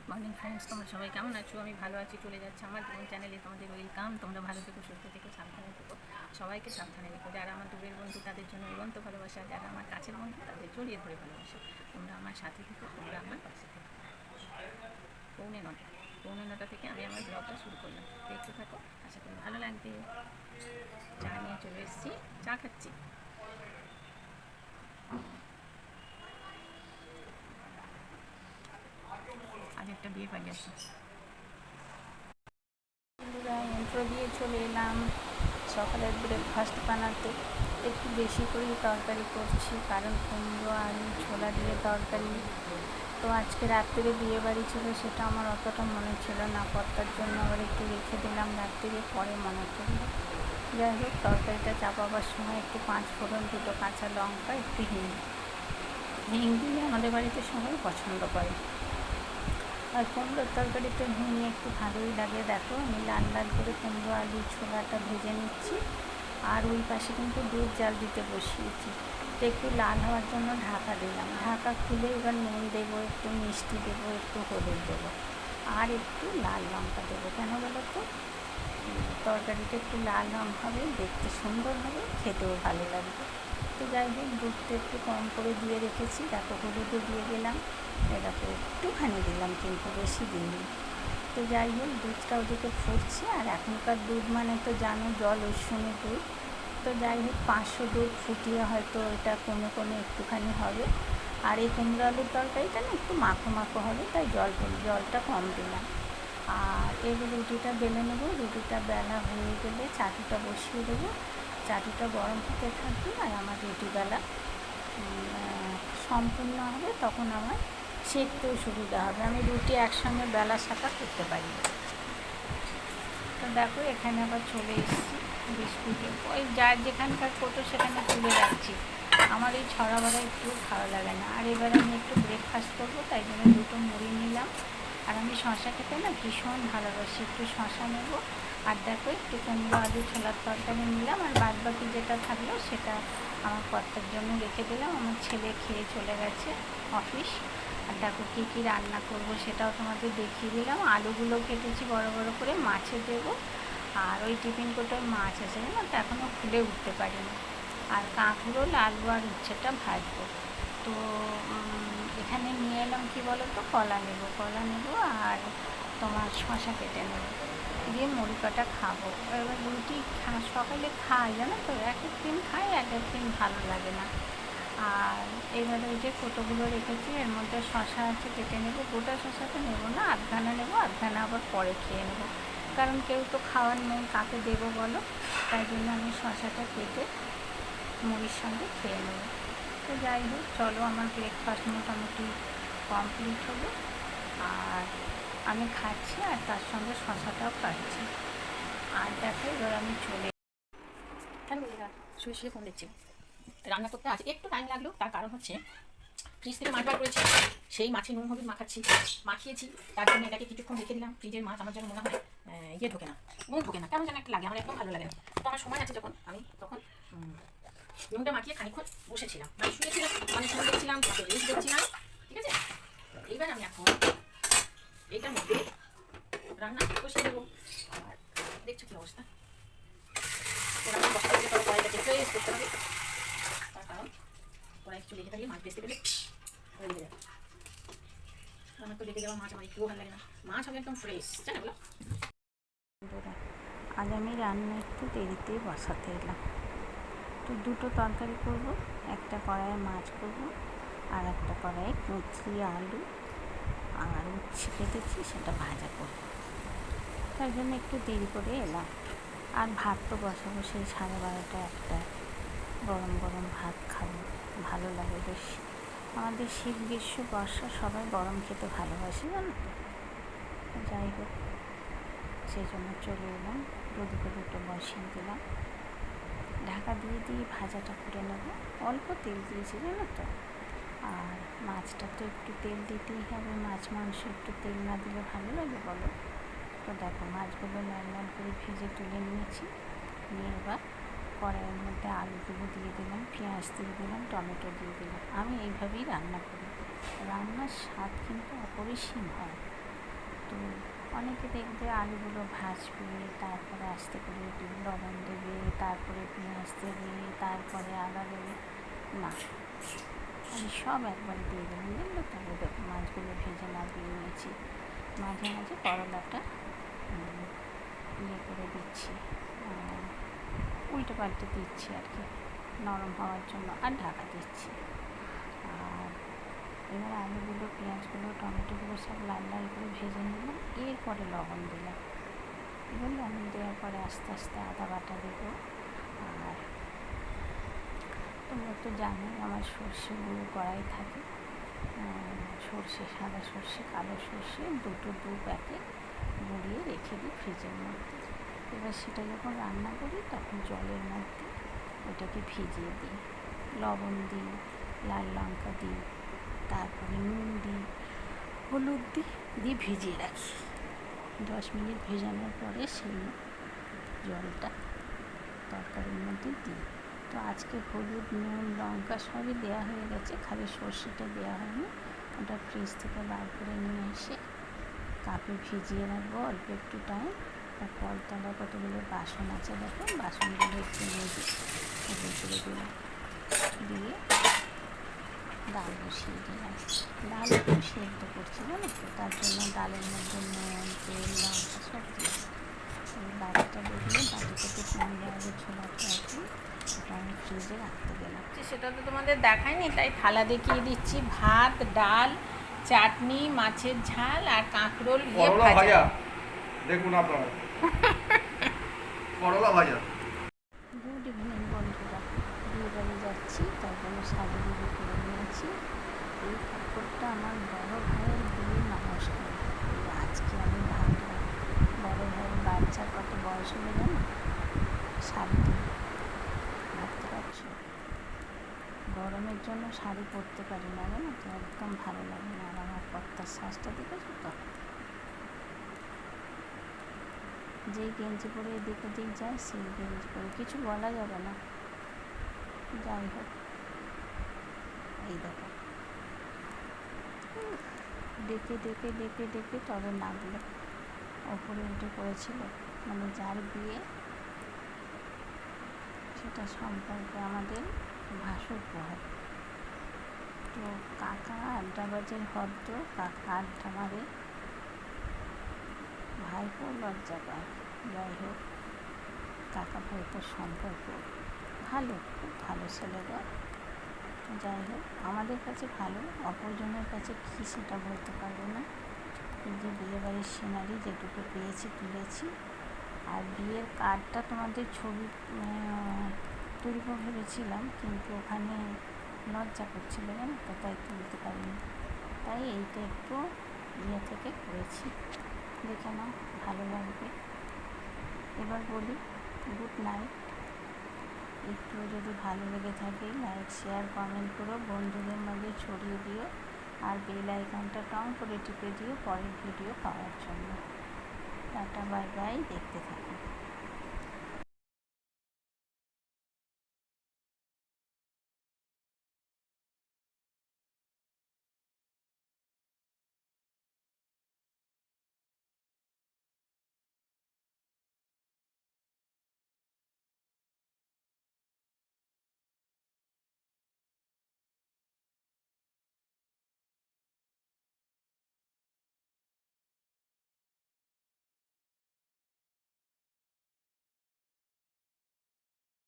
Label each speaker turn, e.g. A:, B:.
A: Morning friends, তোমরা সবাই কেমন আছো? আমি ভালো আছি। চলে যাচ্ছে আমার জীবন চ্যানেলে তোমাদের ওয়েলকাম। তোমরা ভালো থেকো, সুস্থ থেকো, সাবধানে থেকো, সবাইকে সাবধানে রেখো। যারা আমার দূরের বন্ধু তাদের জন্য উড়ন্ত ভালোবাসা, যারা আমার কাছের বন্ধু তাদের জড়িয়ে ধরে ভালোবাসা। তোমরা আমার সাথে থেকো, তোমরা আমার পাশে থেকো। পৌনে নটা থেকে আমি আমার ব্লগটা শুরু করলাম। দেখতে থাকো, আশা করি ভালো লাগবে। চা নিয়ে চলে এসেছি, চা খাচ্ছি। আজ একটা বিয়ে বাড়ি আছে। ইন্ট্রো দিয়ে চলে এলাম সকালের ব্রেকফাস্ট বানাতে। একটু বেশি করেই তরকারি করছি, কারণ কুমড়ো আলু ছোলা দিয়ে তরকারি। তো আজকে রাত্রে বিয়ে বাড়ি ছিল, সেটা আমার অতটা মনে ছিল না, কর্তার জন্য আবার একটু রেখে দিলাম রাত্রে, পরে মনে করলো। যাই হোক, তরকারিটা চাপাবার সময় একটু 5 ফোড়ন, 2টো কাঁচা লঙ্কা, একটু হিং দিলে আমাদের বাড়িতে সবাই পছন্দ করে। আর কুমড়োর তরকারিতে হিং একটু ভালোই লাগে। দেখো, আমি লাল লাল করে কুমড়ো আলু ছোলাটা ভেজে নিচ্ছি, আর ওই পাশে কিন্তু দুধ জাল দিতে বসিয়েছি। তো একটু লাল হওয়ার জন্য ঢাকা দিলাম। ঢাকা খুলে এবার নুন দেবো, একটু মিষ্টি দেবো, একটু হলুদ দেবো, আর একটু লাল লঙ্কা দেবো। কেন বলো তো? তরকারিটা একটু লাল রঙ হবে, দেখতে সুন্দর হবে, খেতেও ভালো লাগবে। তো যাই হোক, দুধটা একটু কম করে দিয়ে রেখেছি। দেখো, হলুদও দিয়ে দিলাম, দেখো একটুখানি দিলাম, কিন্তু বেশি দিইনি। তো যাই হোক, দুধটা ওদিকে ফুটছে, আর এখনকার দুধ মানে তো জানো, জল উষ্ণে দুধ। তো যাই হোক, 500 দুধ ফুটিয়ে হয়তো এটা কমে কমে একটুখানি হবে। আর এই কুমড়ো আলুর তরকারিটা না একটু মাখো মাখো হবে, তাই জলটা কম দিলাম। আর এবার রুটিটা বেলে নেব। রুটিটা বেলা হয়ে গেলে চাটুটা বসিয়ে দেবো। চাটুটা গরম হতে থাকবে, আর আমার রুটি বেলা সম্পূর্ণ হবে, তখন আমার সেঁকতেও সুবিধা হবে। আমি রুটি একসঙ্গে বেলা শাঁকা করতে পারি। তো দেখো, এখানে আবার চলে এসেছি বিস্কুটে, ওই যার যেখানকার কোটো সেখানে তুলে রাখছি। আমার এই ছড়া বড়া একটু ভালো লাগে না। আর এবার আমি একটু ব্রেকফাস্ট করবো, তাই জন্য 2টো মুড়ি নিলাম। আর আমি শশা খেতে না ভীষণ ভালোবাসি, একটু শশা নেব। আর দেখো, একটু কুমড়ো আলু ছোলার তরকারি নিলাম, আর বাদ বাকি যেটা থাকলো সেটা আমার কর্তার জন্য রেখে দিলাম। আমার ছেলে খেয়ে চলে গেছে অফিস। আর দেখো, কী কী রান্না করব সেটাও তোমাদের দেখিয়ে দিলাম। আলুগুলো কেটেছি বড় বড় করে, মাছে দেবো। আর ওই টিফিন কোটোয় মাছ আছে, জানো তো, এখনও খুলে উঠতে পারিনি। আর কাঁকড়ো, আলু আর উচ্ছেটা ভাজবো। তো এখানে নিয়ে এলাম কি বলো তো, কলা নেব আর তোমার শশা কেটে নেব, দিয়ে মুড়ি কটা খাবো। এবার রুটি সকালে খাই, জানো তো, এক এক দিন খাই, এক এক দিন ভালো লাগে না। আর এবারে ওই যে কোটোগুলো রেখেছি, এর মধ্যে শশা আছে, কেটে নেবো। গোটা শশা তো নেবো না, আধখানা নেবো, আধখানা আবার পরে খেয়ে নেবো, কারণ কেউ তো খাওয়ার নেই, কাকে দেবো বলো? তাই জন্য আমি শশাটা কেটে মুড়ির সঙ্গে খেয়ে নেবো। তো যাই হোক, চলো, আমার ব্রেকফাস্ট মোটামুটি কমপ্লিট হলো। আর আমি খাচ্ছি, আর তার সঙ্গে শশাটাও কাটছি। আর দেখো, এবার আমি চলে হ্যালো বন্ধুরা, শুয়ে শুয়ে ফোন দেখছি। রান্না করতে আজ একটু টাইম লাগলো, তার কারণ হচ্ছে ফ্রিজ থেকে মাছ বার করেছি, সেই মাছে নুন হলুদ মাখিয়েছি। তার জন্য এটাকে কিছুক্ষণ রেখে দিলাম। ফ্রিজের মাছ আমার যেন মনে হয় ইয়ে ঢোকে না, নুন ঢোকে না, কেমন যেন একটা লাগে, আমার একদম ভালো লাগে না। তো আমার সময় আছে যখন, আমি তখন নুনটা মাখিয়ে খানিক্ষণ বসেছিলাম, মানে শুয়েছিলাম, অনেক সময় দেখছিলাম, তোমাকে রিলস দেখছিলাম। ঠিক আছে, এইবার আমি এখন এইটার মধ্যে রান্না বসিয়ে দেবো। আর দেখছো কি অবস্থা, ওরা বসা থেকে পরে কড়াইটাকে ফ্রেশ করতে হবে, তার কারণ কড়াই কিছু লেগে থাকলে মাছ বেসতে গেলে লেগে যাবে। আমার তো লেগে যাওয়া মাছ আমার একটুও ভালো লাগে না, মাছ হবে একদম ফ্রেশ, জানো বলো। আজ আমি রান্না একটু দেরিতেই বসাতে এলাম। তো 2টো তরকারি করব, একটা কড়াইয়ে মাছ করব, আর একটা কড়াইয়ে কুঁচি আলু আর উচ্ছে কেটেছি, সেটা ভাজা করব। তার জন্য একটু দেরি করে এলাম। আর ভাত তো বসাবো সেই 12:30 একটা, গরম গরম ভাত খাবো, ভালো লাগে বেশ। আমাদের শীত গ্রীষ্ম বর্ষা সবাই গরম খেতে ভালোবাসে, জানো তো। যাই হোক, সেই জন্য চলে এলাম, দুটো বসিয়ে দিলাম। ঢাকা দিয়ে ভাজাটা করে নেব। অল্প তেল দিয়েছি, জানো তো। আর মাছটা তো একটু তেল দিতেই হবে, মাছ মাংস একটু তেল না দিলে ভালো লাগে বলো? তো দেখো, মাছগুলো লাল লাল করে ভেজে তুলে নিয়েছি। নিয়ে এবার কড়াইয়ের মধ্যে আলুগুলো দিয়ে দিলাম, পেঁয়াজ দিয়ে দিলাম, টমেটো দিয়ে দিলাম। আমি এইভাবেই রান্না করি, রান্নার স্বাদ কিন্তু অপরিসীম হয়। তো অনেকে দেখবে আলুগুলো ভাজবে, তারপরে আস্তে করে একটু লবণ দেবে, তারপরে পেঁয়াজ দেবে, তারপরে আদা দেবে। না, আমি সব একবারে দিয়ে দেবেন, বুঝলো তো? দেখো মাছগুলো ভেজে নামিয়ে নিয়েছি। মাঝে মাঝে করলাটা ইয়ে করে দিচ্ছি, উল্টে পাল্টে দিচ্ছি আর কি, নরম হওয়ার জন্য, আর ঢাকা দিচ্ছি। আর এবার আলুগুলো, পেঁয়াজগুলো, টমেটোগুলো সব লাল লাল করে ভেজে নিলাম, এরপরে লবণ দিলাম। এবার লবণ দেওয়ার পরে আস্তে আস্তে আদা বাটা দেবো। আর তোমরা তো জানোই আমার সর্ষে গুঁড়ো কড়াই থাকে, সর্ষে, সাদা সর্ষে, কালো সর্ষে দু প্যাকেট গুঁড়িয়ে রেখে দিই ফ্রিজের মধ্যে। এবার সেটা যখন রান্না করি তখন জলের মধ্যে ওটাকে ভিজিয়ে দিই, লবণ দিই, লাল লঙ্কা দিই, তারপরে নুন দিই, হলুদ দিয়ে ভিজিয়ে রাখি। 10 মিনিট ভেজানোর পরে সেই জলটা তরকারির মধ্যে দিই। তো আজকে হলুদ, নুন, লঙ্কা সবই দেওয়া হয়ে গেছে, খালি সর্ষেটা দেওয়া হয়নি। ওটা ফ্রিজ থেকে বার করে নিয়ে এসে কাপে ভিজিয়ে রাখবো অল্প একটু টাইম। আর কলতলায় কতগুলো বাসন আছে, দেখো বাসনগুলো একটু মেজে করে দিলাম, দিয়ে ডাল বসিয়ে দিলাম। ডাল একটু সেদ্ধ করছি, জানো তো, তার জন্য ডালের মধ্যে নুন, তেল, লঙ্কা সব দিয়ে বাটিটা দেখলে বাটিটাতে কমে আগে ছোলাটা রাখি, ওটা আমি ফ্রিজে রাখতে গেলাম। সেটা তো তোমাদের দেখায়নি, তাই থালা দেখিয়ে দিচ্ছি। ভাত, ডাল, চাটনি, মাছের ঝাল আর কাঁকরোল দিয়ে ভাজা।
B: দেখুন আপনারা করলা ভাজা।
A: গুড ইভিনিং বন্ধুরা, বিয়ে বাড়ি যাচ্ছি, তার জন্য সাজুগুজু করে নিয়েছি। এই কাপড়টা আমার বড় ভাইয়ের বিয়ে নমস্কার, আজকে আমি ভাবলাম বড় ভাইয়ের বাচ্চার কত বয়স হয়ে জানো, 7 দিন। ভাবতে পারছো, গরমের জন্য শাড়ি পরতে পারি না, জানো তো, একদম ভালো লাগে না। আর আমার কর্তার সাজটা দেখেছো তো, যেই গেঞ্জি পরে এদিক ওদিক যায় সেই গেঞ্জি পরে, কিছু বলা যাবে না। যাই হোক, এই দেখো ডেকে ডেকে ডেকে ডেকে তবে নামলো, ওপরে উঠে পড়েছিল। মানে যার বিয়ে সেটা সম্পর্কে আমাদের ভাসুরপোহার। তো কাকা আড্ডাবাজের হদ্দ, কাকা আড্ডা মারে, ভাইপো লজ্জা পায়। যাই হোক, কাকা ভাইপোর সম্পর্ক ভালো, খুব ভালো ছেলেরা। যাই হোক, আমাদের কাছে ভালো, অপরজনের কাছে কী সেটা বলতে পারবো না। এই যে বিয়েবাড়ির সিনারি যেটুকু পেয়েছি তুলেছি। আর বিয়ের কার্ডটা তোমাদের ছবি তুলব ভেবেছিলাম, কিন্তু ওখানে লজ্জা করছিল, জানো তো, তাই তুলতে পারিনি। তাই এইটা একটু ইয়ে থেকে করেছি, দেখে নাও, ভালো লাগবে। এবার বলি গুড নাইট। একটু যদি ভালো লেগে থাকে লাইক, শেয়ার, কমেন্ট করো, বন্ধুদের মাঝে ছড়িয়ে দিও, আর বেল আইকনটা টং করে টিপে দিও পরের ভিডিও পাওয়ার জন্য। টাটা, বাই বাই, দেখতে থাকো।